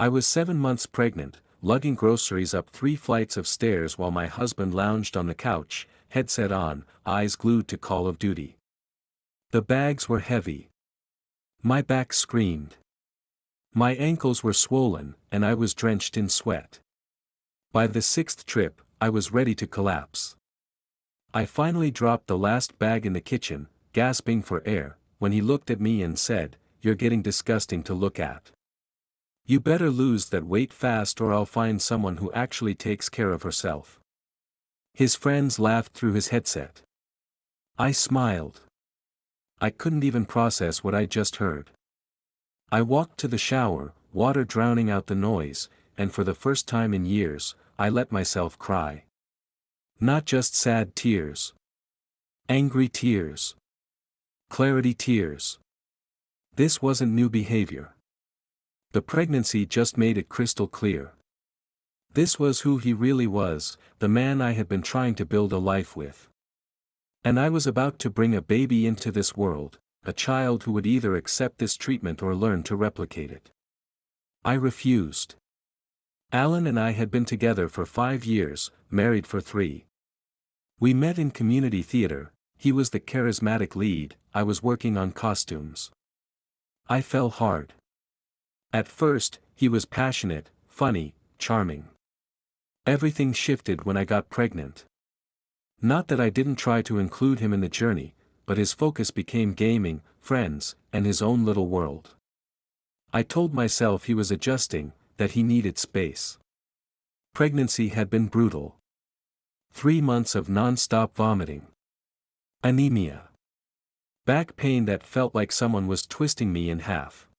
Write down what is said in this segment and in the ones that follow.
I was 7 months pregnant, lugging groceries up 3 flights of stairs while my husband lounged on the couch, headset on, eyes glued to Call of Duty. The bags were heavy. My back screamed. My ankles were swollen, and I was drenched in sweat. By the 6th trip, I was ready to collapse. I finally dropped the last bag in the kitchen, gasping for air, when he looked at me and said, "You're getting disgusting to look at. You better lose that weight fast or I'll find someone who actually takes care of herself." His friends laughed through his headset. I smiled. I couldn't even process what I just heard. I walked to the shower, water drowning out the noise, and for the first time in years, I let myself cry. Not just sad tears. Angry tears. Clarity tears. This wasn't new behavior. The pregnancy just made it crystal clear. This was who he really was, the man I had been trying to build a life with. And I was about to bring a baby into this world, a child who would either accept this treatment or learn to replicate it. I refused. Alan and I had been together for 5 years, married for 3. We met in community theater. He was the charismatic lead, I was working on costumes. I fell hard. At first, he was passionate, funny, charming. Everything shifted when I got pregnant. Not that I didn't try to include him in the journey, but his focus became gaming, friends, and his own little world. I told myself he was adjusting, that he needed space. Pregnancy had been brutal. 3 months of non-stop vomiting. Anemia. Back pain that felt like someone was twisting me in half.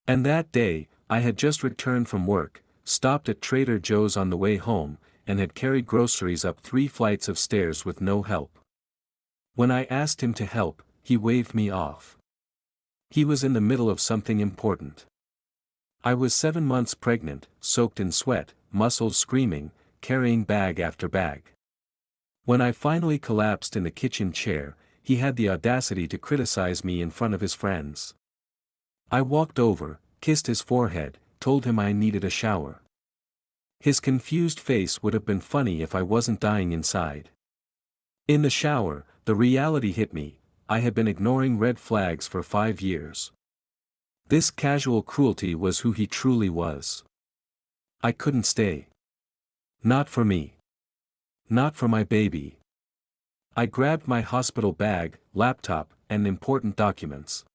And that day, I had just returned from work, stopped at Trader Joe's on the way home, and had carried groceries up 3 flights of stairs with no help. When I asked him to help, he waved me off. He was in the middle of something important. I was 7 months pregnant, soaked in sweat, muscles screaming, carrying bag after bag. When I finally collapsed in the kitchen chair, he had the audacity to criticize me in front of his friends. I walked over, kissed his forehead, told him I needed a shower. His confused face would have been funny if I wasn't dying inside. In the shower, the reality hit me. I had been ignoring red flags for 5 years. This casual cruelty was who he truly was. I couldn't stay. Not for me. Not for my baby. I grabbed my hospital bag, laptop, and important documents.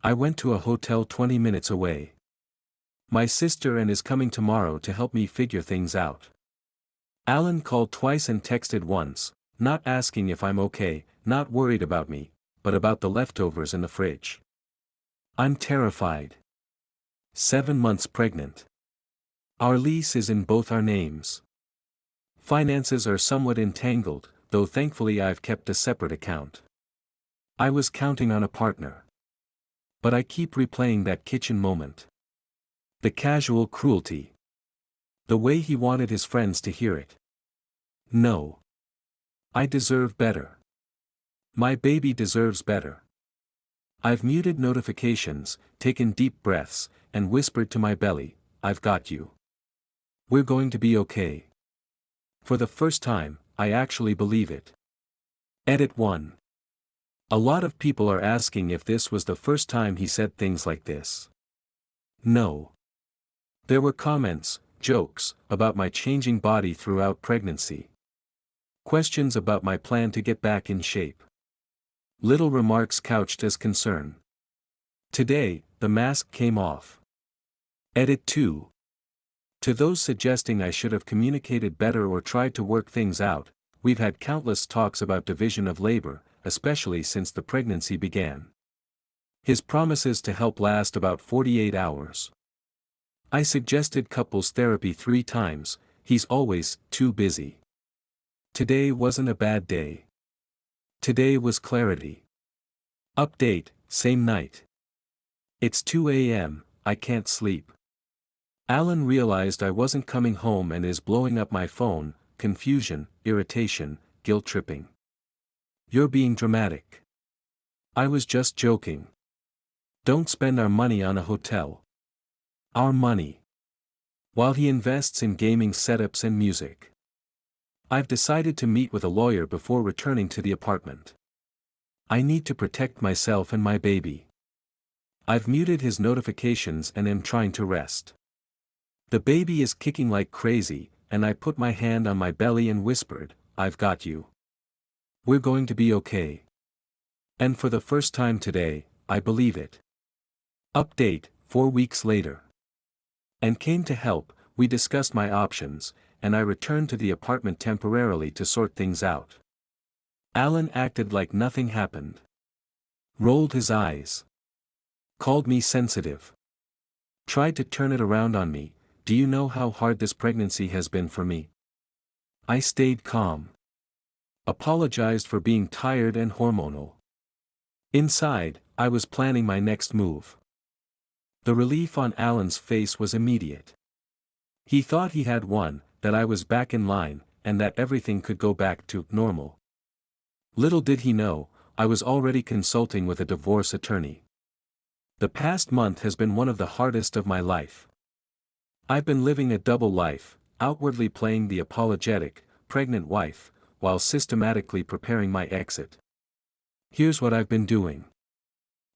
I went to a hotel 20 minutes away. My sister is coming tomorrow to help me figure things out. Alan called twice and texted once, not asking if I'm okay, not worried about me, but about the leftovers in the fridge. I'm terrified. 7 months pregnant. Our lease is in both our names. Finances are somewhat entangled, though thankfully I've kept a separate account. I was counting on a partner. But I keep replaying that kitchen moment. The casual cruelty. The way he wanted his friends to hear it. No. I deserve better. My baby deserves better. I've muted notifications, taken deep breaths, and whispered to my belly, "I've got you. We're going to be okay." For the first time, I actually believe it. Edit 1. A lot of people are asking if this was the first time he said things like this. No. There were comments, jokes, about my changing body throughout pregnancy. Questions about my plan to get back in shape. Little remarks couched as concern. Today, the mask came off. Edit 2. To those suggesting I should have communicated better or tried to work things out, we've had countless talks about division of labor, especially since the pregnancy began. His promises to help last about 48 hours. I suggested couples therapy 3 times, he's always too busy. Today wasn't a bad day. Today was clarity. Update, same night. It's 2 a.m., I can't sleep. Alan realized I wasn't coming home and is blowing up my phone, confusion, irritation, guilt-tripping. "You're being dramatic." I was just joking. Don't spend our money on a hotel. Our money. While he invests in gaming setups and music. I've decided to meet with a lawyer before returning to the apartment. I need to protect myself and my baby. I've muted his notifications and am trying to rest. The baby is kicking like crazy, and I put my hand on my belly and whispered, "I've got you. We're going to be okay." And for the first time today, I believe it. Update, 4 weeks later. And came to help, we discussed my options, and I returned to the apartment temporarily to sort things out. Alan acted like nothing happened. Rolled his eyes. Called me sensitive. Tried to turn it around on me. Do you know how hard this pregnancy has been for me? I stayed calm. Apologized for being tired and hormonal. Inside, I was planning my next move. The relief on Alan's face was immediate. He thought he had won, that I was back in line, and that everything could go back to normal. Little did he know, I was already consulting with a divorce attorney. The past month has been one of the hardest of my life. I've been living a double life, outwardly playing the apologetic, pregnant wife, while systematically preparing my exit. Here's what I've been doing.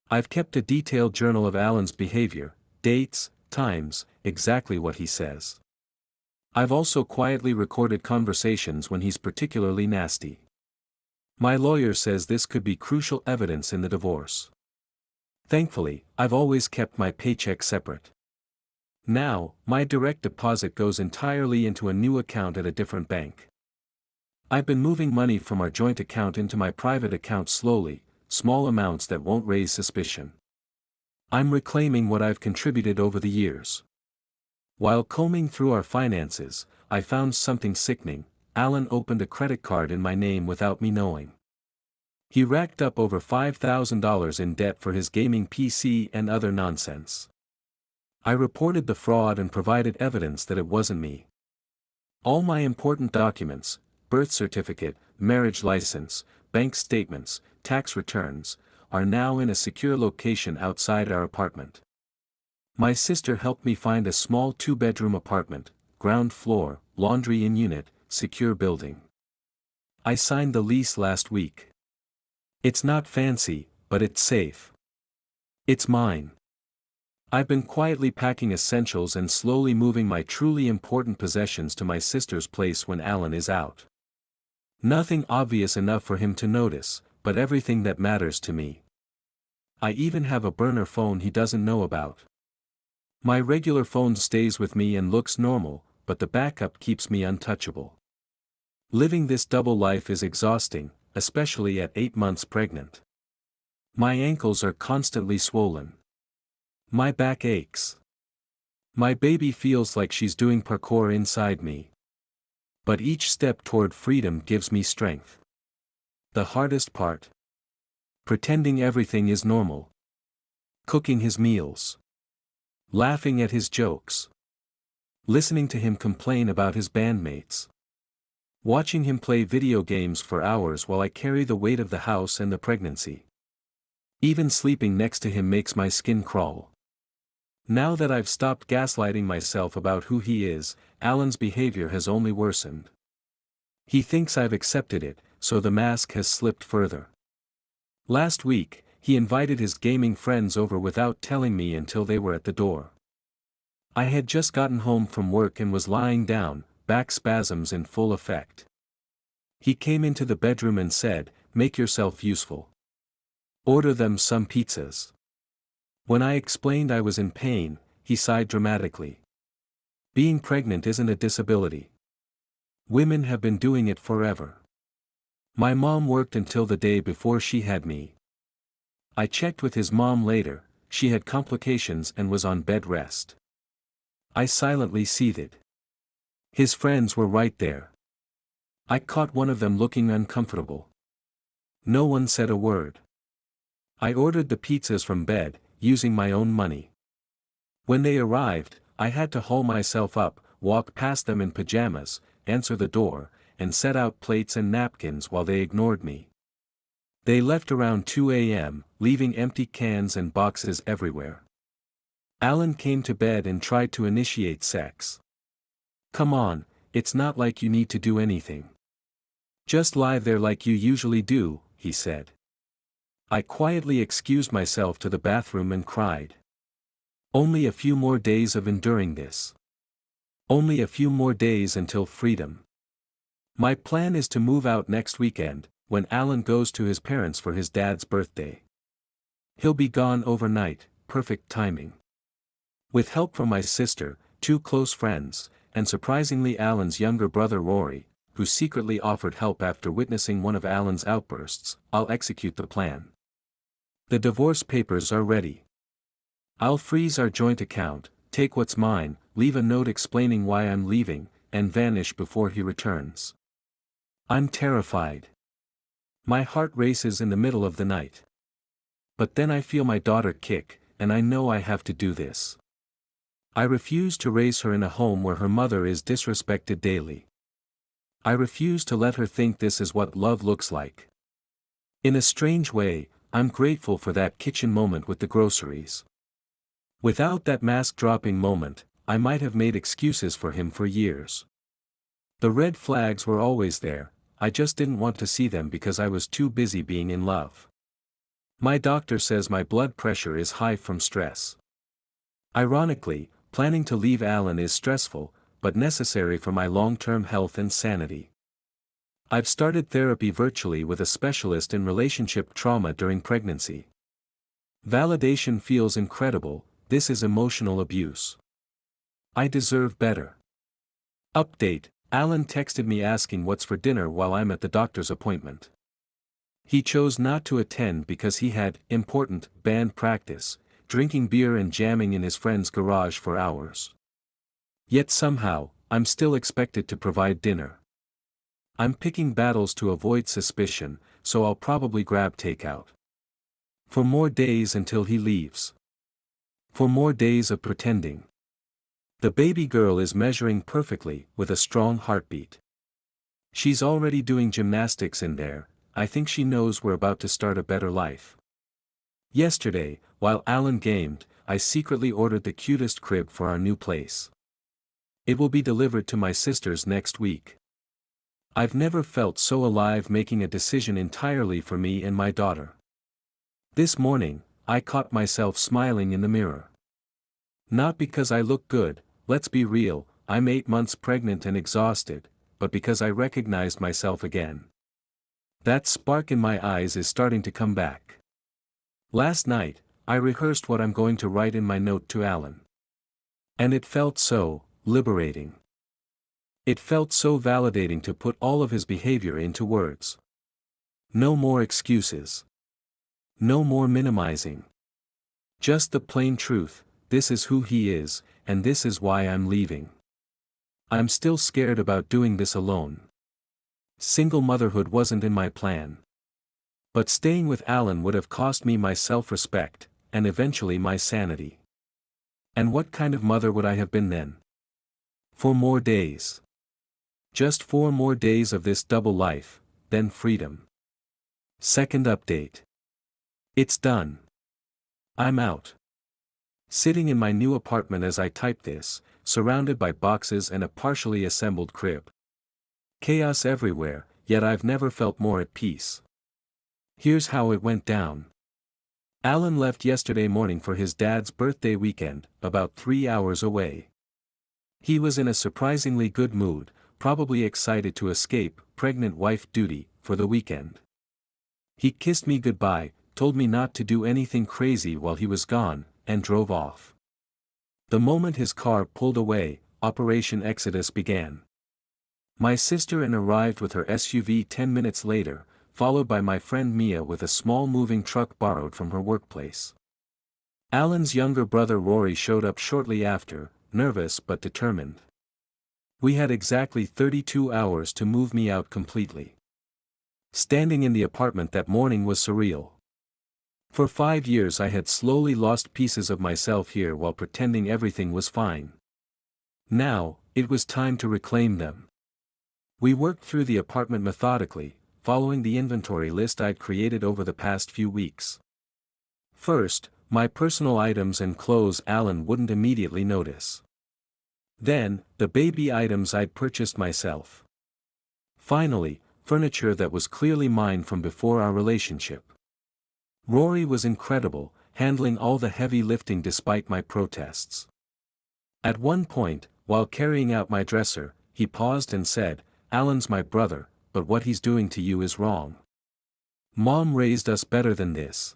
I've kept a detailed journal of Alan's behavior, dates, times, exactly what he says. I've also quietly recorded conversations when he's particularly nasty. My lawyer says this could be crucial evidence in the divorce. Thankfully, I've always kept my paycheck separate. Now, my direct deposit goes entirely into a new account at a different bank. I've been moving money from our joint account into my private account slowly, small amounts that won't raise suspicion. I'm reclaiming what I've contributed over the years. While combing through our finances, I found something sickening. Alan opened a credit card in my name without me knowing. He racked up over $5,000 in debt for his gaming PC and other nonsense. I reported the fraud and provided evidence that it wasn't me. All my important documents, birth certificate, marriage license, bank statements, tax returns, are now in a secure location outside our apartment. My sister helped me find a small 2-bedroom apartment, ground floor, laundry in unit, secure building. I signed the lease last week. It's not fancy, but it's safe. It's mine. I've been quietly packing essentials and slowly moving my truly important possessions to my sister's place when Alan is out. Nothing obvious enough for him to notice, but everything that matters to me. I even have a burner phone he doesn't know about. My regular phone stays with me and looks normal, but the backup keeps me untouchable. Living this double life is exhausting, especially at 8 months pregnant. My ankles are constantly swollen. My back aches. My baby feels like she's doing parkour inside me. But each step toward freedom gives me strength. The hardest part? Pretending everything is normal. Cooking his meals. Laughing at his jokes. Listening to him complain about his bandmates. Watching him play video games for hours while I carry the weight of the house and the pregnancy. Even sleeping next to him makes my skin crawl. Now that I've stopped gaslighting myself about who he is, Alan's behavior has only worsened. He thinks I've accepted it, so the mask has slipped further. Last week, he invited his gaming friends over without telling me until they were at the door. I had just gotten home from work and was lying down, back spasms in full effect. He came into the bedroom and said, "Make yourself useful. Order them some pizzas." When I explained I was in pain, he sighed dramatically. Being pregnant isn't a disability. Women have been doing it forever. My mom worked until the day before she had me. I checked with his mom later, she had complications and was on bed rest. I silently seethed. His friends were right there. I caught one of them looking uncomfortable. No one said a word. I ordered the pizzas from bed, using my own money. When they arrived, I had to haul myself up, walk past them in pajamas, answer the door, and set out plates and napkins while they ignored me. They left around 2 a.m., leaving empty cans and boxes everywhere. Alan came to bed and tried to initiate sex. Come on, it's not like you need to do anything. Just lie there like you usually do, he said. I quietly excused myself to the bathroom and cried. Only a few more days of enduring this. Only a few more days until freedom. My plan is to move out next weekend, when Alan goes to his parents for his dad's birthday. He'll be gone overnight, perfect timing. With help from my sister, 2 close friends, and surprisingly Alan's younger brother Rory, who secretly offered help after witnessing one of Alan's outbursts, I'll execute the plan. The divorce papers are ready. I'll freeze our joint account, take what's mine, leave a note explaining why I'm leaving, and vanish before he returns. I'm terrified. My heart races in the middle of the night. But then I feel my daughter kick, and I know I have to do this. I refuse to raise her in a home where her mother is disrespected daily. I refuse to let her think this is what love looks like. In a strange way, I'm grateful for that kitchen moment with the groceries. Without that mask-dropping moment, I might have made excuses for him for years. The red flags were always there, I just didn't want to see them because I was too busy being in love. My doctor says my blood pressure is high from stress. Ironically, planning to leave Alan is stressful, but necessary for my long-term health and sanity. I've started therapy virtually with a specialist in relationship trauma during pregnancy. Validation feels incredible, this is emotional abuse. I deserve better. Update: Alan texted me asking what's for dinner while I'm at the doctor's appointment. He chose not to attend because he had important band practice, drinking beer and jamming in his friend's garage for hours. Yet somehow, I'm still expected to provide dinner. I'm picking battles to avoid suspicion, so I'll probably grab takeout. For more days until he leaves. For more days of pretending. The baby girl is measuring perfectly, with a strong heartbeat. She's already doing gymnastics in there, I think she knows we're about to start a better life. Yesterday, while Alan gamed, I secretly ordered the cutest crib for our new place. It will be delivered to my sister's next week. I've never felt so alive making a decision entirely for me and my daughter. This morning, I caught myself smiling in the mirror. Not because I look good, let's be real, I'm 8 months pregnant and exhausted, but because I recognized myself again. That spark in my eyes is starting to come back. Last night, I rehearsed what I'm going to write in my note to Alan. And it felt so liberating. It felt so validating to put all of his behavior into words. No more excuses. No more minimizing. Just the plain truth, this is who he is, and this is why I'm leaving. I'm still scared about doing this alone. Single motherhood wasn't in my plan. But staying with Alan would have cost me my self-respect, and eventually my sanity. And what kind of mother would I have been then? 4 more days. Just 4 more days of this double life, then freedom. Second update. It's done. I'm out. Sitting in my new apartment as I type this, surrounded by boxes and a partially assembled crib. Chaos everywhere, yet I've never felt more at peace. Here's how it went down. Alan left yesterday morning for his dad's birthday weekend, about 3 hours away. He was in a surprisingly good mood, probably excited to escape pregnant wife duty for the weekend. He kissed me goodbye, told me not to do anything crazy while he was gone, and drove off. The moment his car pulled away, Operation Exodus began. My sister arrived with her SUV 10 minutes later, followed by my friend Mia with a small moving truck borrowed from her workplace. Alan's younger brother Rory showed up shortly after, nervous but determined. We had exactly 32 hours to move me out completely. Standing in the apartment that morning was surreal. For 5 years I had slowly lost pieces of myself here while pretending everything was fine. Now, it was time to reclaim them. We worked through the apartment methodically, following the inventory list I'd created over the past few weeks. First, My personal items and clothes Alan wouldn't immediately notice. Then, the baby items I'd purchased myself. Finally, furniture that was clearly mine from before our relationship. Rory was incredible, handling all the heavy lifting despite my protests. At one point, while carrying out my dresser, he paused and said, "Alan's my brother, but what he's doing to you is wrong. Mom raised us better than this."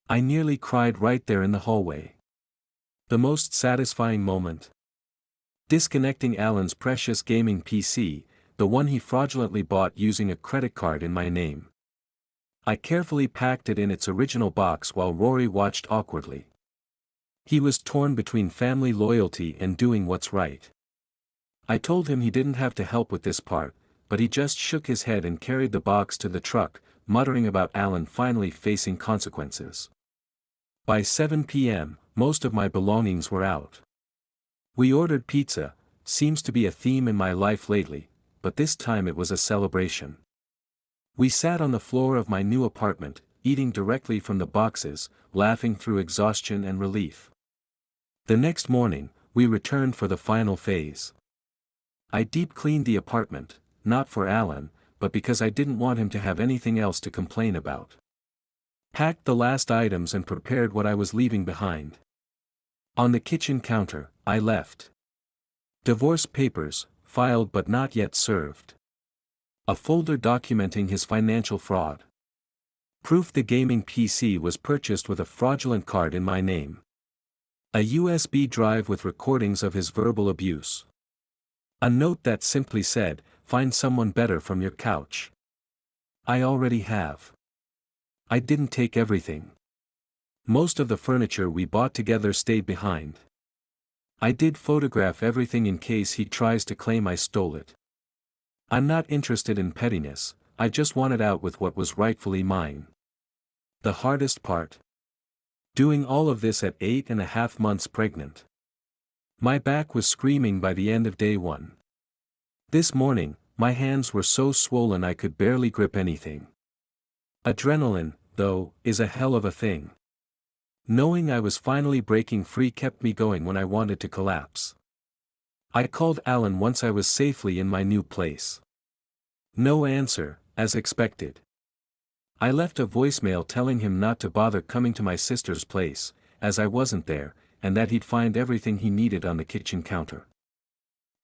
I nearly cried right there in the hallway. The most satisfying moment. Disconnecting Alan's precious gaming PC, the one he fraudulently bought using a credit card in my name. I carefully packed it in its original box while Rory watched awkwardly. He was torn between family loyalty and doing what's right. I told him he didn't have to help with this part, but he just shook his head and carried the box to the truck, muttering about Alan finally facing consequences. By 7 p.m., most of my belongings were out. We ordered pizza, seems to be a theme in my life lately, but this time it was a celebration. We sat on the floor of my new apartment, eating directly from the boxes, laughing through exhaustion and relief. The next morning, we returned for the final phase. I deep cleaned the apartment, not for Alan, but because I didn't want him to have anything else to complain about. Packed the last items and prepared what I was leaving behind. On the kitchen counter, I left divorce papers, filed but not yet served. A folder documenting his financial fraud. Proof the gaming PC was purchased with a fraudulent card in my name. A USB drive with recordings of his verbal abuse. A note that simply said, "Find someone better from your couch." I already have. I didn't take everything. Most of the furniture we bought together stayed behind. I did photograph everything in case he tries to claim I stole it. I'm not interested in pettiness, I just wanted out with what was rightfully mine. The hardest part? Doing all of this at 8.5 months pregnant. My back was screaming by the end of day 1. This morning, my hands were so swollen I could barely grip anything. Adrenaline, though, is a hell of a thing. Knowing I was finally breaking free kept me going when I wanted to collapse. I called Alan once I was safely in my new place. No answer, as expected. I left a voicemail telling him not to bother coming to my sister's place, as I wasn't there, and that he'd find everything he needed on the kitchen counter.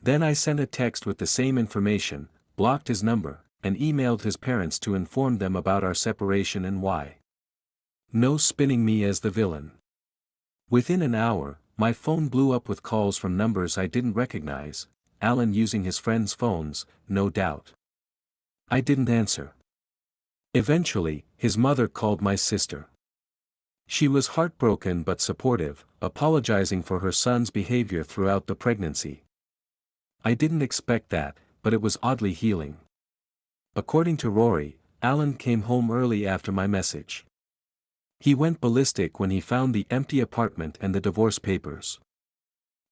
Then I sent a text with the same information, blocked his number, and emailed his parents to inform them about our separation and why. No spinning me as the villain. Within an hour, my phone blew up with calls from numbers I didn't recognize, Alan using his friends' phones, no doubt. I didn't answer. Eventually, his mother called my sister. She was heartbroken but supportive, apologizing for her son's behavior throughout the pregnancy. I didn't expect that, but it was oddly healing. According to Rory, Alan came home early after my message. He went ballistic when he found the empty apartment and the divorce papers.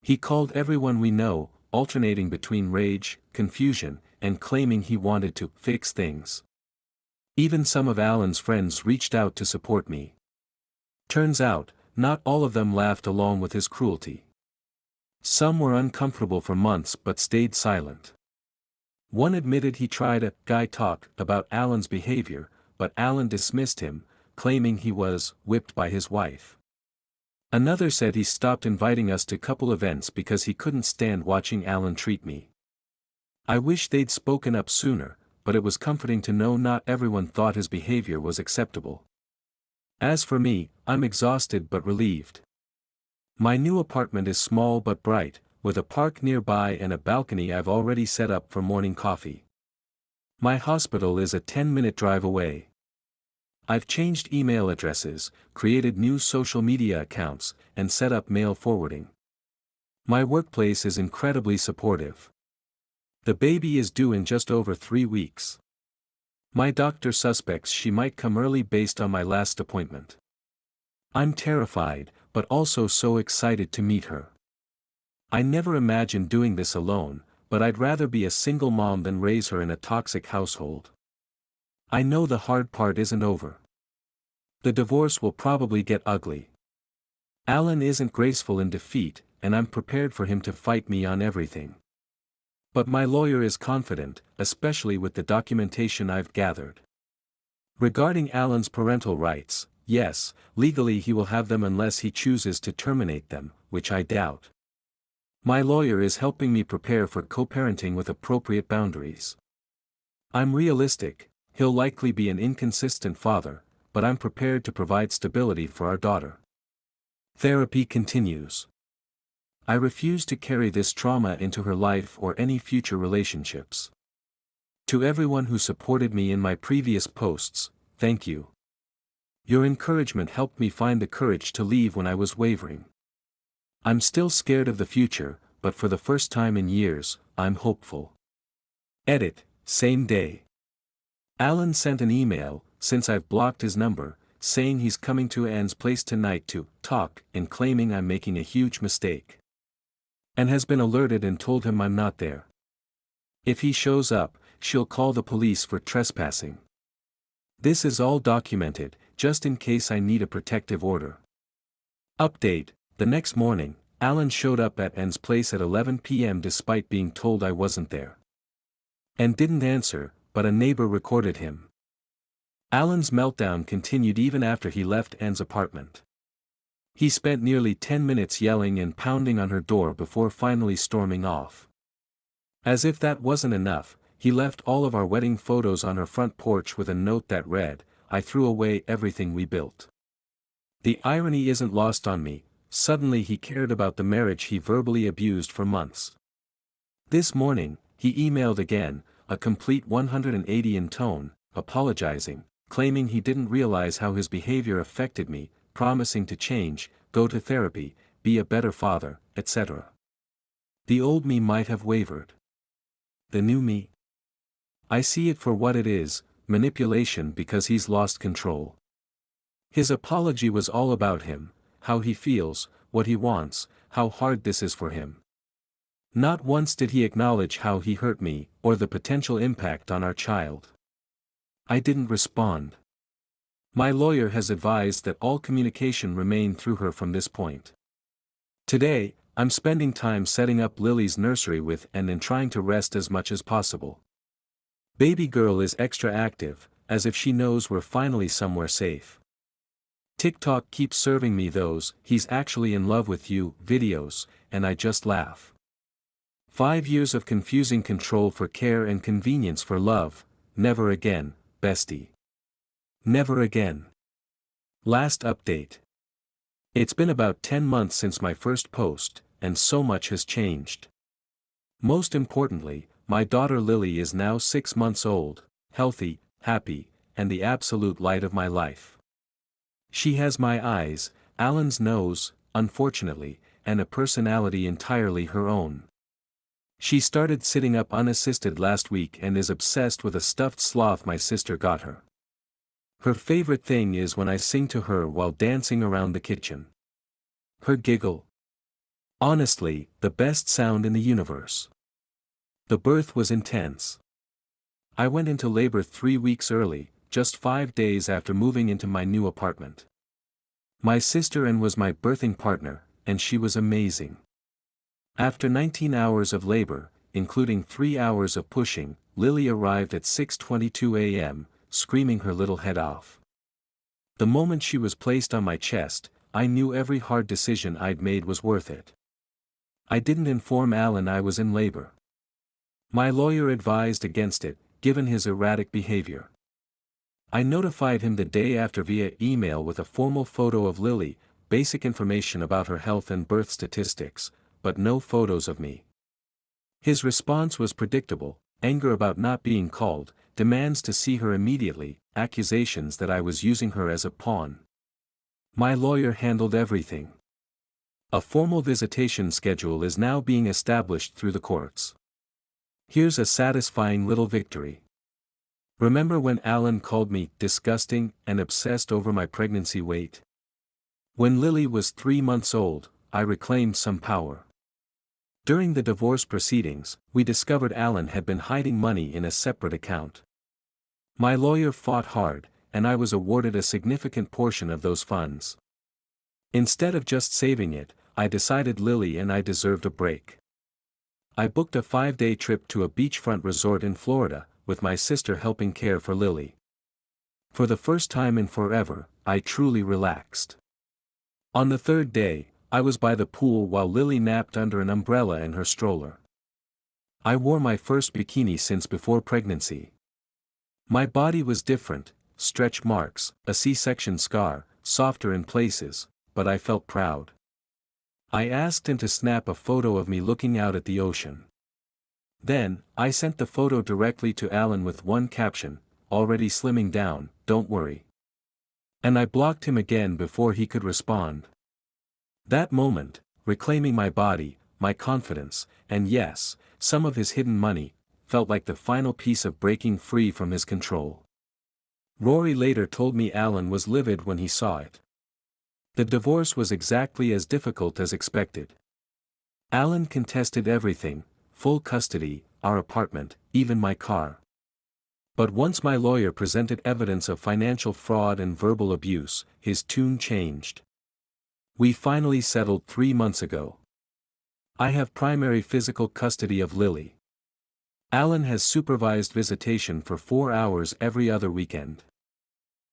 He called everyone we know, alternating between rage, confusion, and claiming he wanted to fix things. Even some of Alan's friends reached out to support me. Turns out, not all of them laughed along with his cruelty. Some were uncomfortable for months but stayed silent. One admitted he tried a guy talk about Alan's behavior, but Alan dismissed him, claiming he was whipped by his wife. Another said he stopped inviting us to couple events because he couldn't stand watching Alan treat me. I wish they'd spoken up sooner, but it was comforting to know not everyone thought his behavior was acceptable. As for me, I'm exhausted but relieved. My new apartment is small but bright, with a park nearby and a balcony I've already set up for morning coffee. My hospital is a 10-minute drive away. I've changed email addresses, created new social media accounts, and set up mail forwarding. My workplace is incredibly supportive. The baby is due in just over 3 weeks. My doctor suspects she might come early based on my last appointment. I'm terrified, but also so excited to meet her. I never imagined doing this alone, but I'd rather be a single mom than raise her in a toxic household. I know the hard part isn't over. The divorce will probably get ugly. Alan isn't graceful in defeat, and I'm prepared for him to fight me on everything. But my lawyer is confident, especially with the documentation I've gathered. Regarding Alan's parental rights, yes, legally he will have them unless he chooses to terminate them, which I doubt. My lawyer is helping me prepare for co-parenting with appropriate boundaries. I'm realistic, he'll likely be an inconsistent father, but I'm prepared to provide stability for our daughter. Therapy continues. I refuse to carry this trauma into her life or any future relationships. To everyone who supported me in my previous posts, thank you. Your encouragement helped me find the courage to leave when I was wavering. I'm still scared of the future, but for the first time in years, I'm hopeful. Edit, same day. Alan sent an email, since I've blocked his number, saying he's coming to Anne's place tonight to talk and claiming I'm making a huge mistake. Anne has been alerted and told him I'm not there. If he shows up, she'll call the police for trespassing. This is all documented, just in case I need a protective order. Update, the next morning, Alan showed up at Anne's place at 11 p.m. despite being told I wasn't there. Anne didn't answer, but a neighbor recorded him. Alan's meltdown continued even after he left Anne's apartment. He spent nearly 10 minutes yelling and pounding on her door before finally storming off. As if that wasn't enough, he left all of our wedding photos on her front porch with a note that read, "I threw away everything we built." The irony isn't lost on me, suddenly he cared about the marriage he verbally abused for months. This morning, he emailed again, a complete 180 in tone, apologizing, claiming he didn't realize how his behavior affected me, promising to change, go to therapy, be a better father, etc. The old me might have wavered. The new me? I see it for what it is, manipulation because he's lost control. His apology was all about him, how he feels, what he wants, how hard this is for him. Not once did he acknowledge how he hurt me, or the potential impact on our child. I didn't respond. My lawyer has advised that all communication remain through her from this point. Today, I'm spending time setting up Lily's nursery with Anne and trying to rest as much as possible. Baby girl is extra active, as if she knows we're finally somewhere safe. TikTok keeps serving me those "he's actually in love with you" videos, and I just laugh. 5 years of confusing control for care and convenience for love, never again, bestie. Never again. Last update. It's been about 10 months since my first post, and so much has changed. Most importantly, my daughter Lily is now 6 months old, healthy, happy, and the absolute light of my life. She has my eyes, Alan's nose, unfortunately, and a personality entirely her own. She started sitting up unassisted last week and is obsessed with a stuffed sloth my sister got her. Her favorite thing is when I sing to her while dancing around the kitchen. Her giggle. Honestly, the best sound in the universe. The birth was intense. I went into labor 3 weeks early, just 5 days after moving into my new apartment. My sister Anne was my birthing partner, and she was amazing. After 19 hours of labor, including 3 hours of pushing, Lily arrived at 6:22 a.m., screaming her little head off. The moment she was placed on my chest, I knew every hard decision I'd made was worth it. I didn't inform Alan I was in labor. My lawyer advised against it, given his erratic behavior. I notified him the day after via email with a formal photo of Lily, basic information about her health and birth statistics, but no photos of me. His response was predictable: anger about not being called, demands to see her immediately, accusations that I was using her as a pawn. My lawyer handled everything. A formal visitation schedule is now being established through the courts. Here's a satisfying little victory. Remember when Alan called me disgusting and obsessed over my pregnancy weight? When Lily was 3 months old, I reclaimed some power. During the divorce proceedings, we discovered Alan had been hiding money in a separate account. My lawyer fought hard, and I was awarded a significant portion of those funds. Instead of just saving it, I decided Lily and I deserved a break. I booked a 5-day trip to a beachfront resort in Florida, with my sister helping care for Lily. For the first time in forever, I truly relaxed. On the third day, I was by the pool while Lily napped under an umbrella in her stroller. I wore my first bikini since before pregnancy. My body was different, stretch marks, a C-section scar, softer in places, but I felt proud. I asked him to snap a photo of me looking out at the ocean. Then, I sent the photo directly to Alan with one caption, "Already slimming down, don't worry." And I blocked him again before he could respond. That moment, reclaiming my body, my confidence, and yes, some of his hidden money, felt like the final piece of breaking free from his control. Rory later told me Alan was livid when he saw it. The divorce was exactly as difficult as expected. Alan contested everything, full custody, our apartment, even my car. But once my lawyer presented evidence of financial fraud and verbal abuse, his tune changed. We finally settled 3 months ago. I have primary physical custody of Lily. Alan has supervised visitation for 4 hours every other weekend.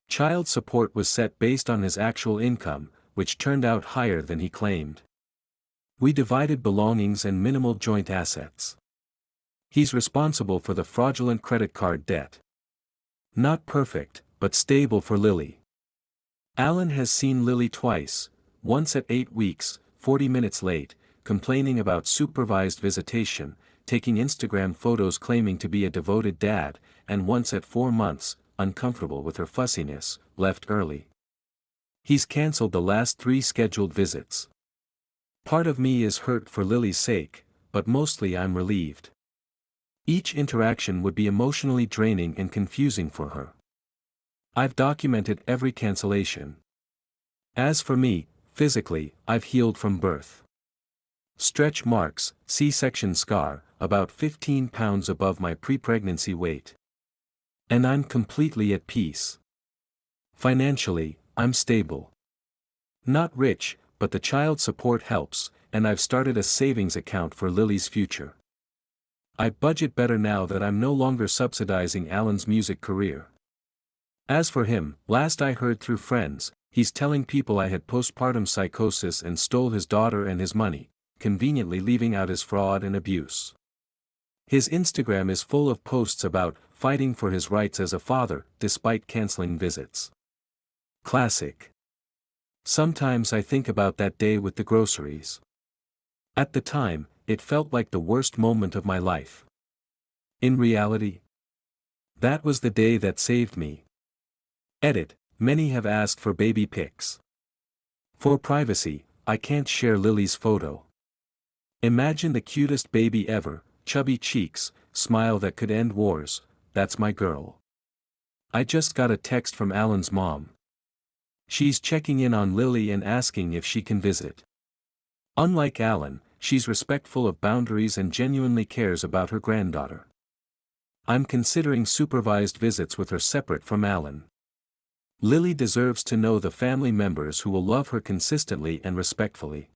Child support was set based on his actual income, which turned out higher than he claimed. We divided belongings and minimal joint assets. He's responsible for the fraudulent credit card debt. Not perfect, but stable for Lily. Alan has seen Lily twice, once at 8 weeks, 40 minutes late, complaining about supervised visitation, taking Instagram photos claiming to be a devoted dad, and once at 4 months, uncomfortable with her fussiness, left early. He's cancelled the last 3 scheduled visits. Part of me is hurt for Lily's sake, but mostly I'm relieved. Each interaction would be emotionally draining and confusing for her. I've documented every cancellation. As for me, physically, I've healed from birth. Stretch marks, C-section scar, about 15 pounds above my pre-pregnancy weight. And I'm completely at peace. Financially, I'm stable. Not rich, but the child support helps, and I've started a savings account for Lily's future. I budget better now that I'm no longer subsidizing Alan's music career. As for him, last I heard through friends, he's telling people I had postpartum psychosis and stole his daughter and his money, conveniently leaving out his fraud and abuse. His Instagram is full of posts about fighting for his rights as a father, despite canceling visits. Classic. Sometimes I think about that day with the groceries. At the time, it felt like the worst moment of my life. In reality, that was the day that saved me. Edit, many have asked for baby pics. For privacy, I can't share Lily's photo. Imagine the cutest baby ever, chubby cheeks, smile that could end wars, that's my girl. I just got a text from Alan's mom. She's checking in on Lily and asking if she can visit. Unlike Alan, she's respectful of boundaries and genuinely cares about her granddaughter. I'm considering supervised visits with her separate from Alan. Lily deserves to know the family members who will love her consistently and respectfully.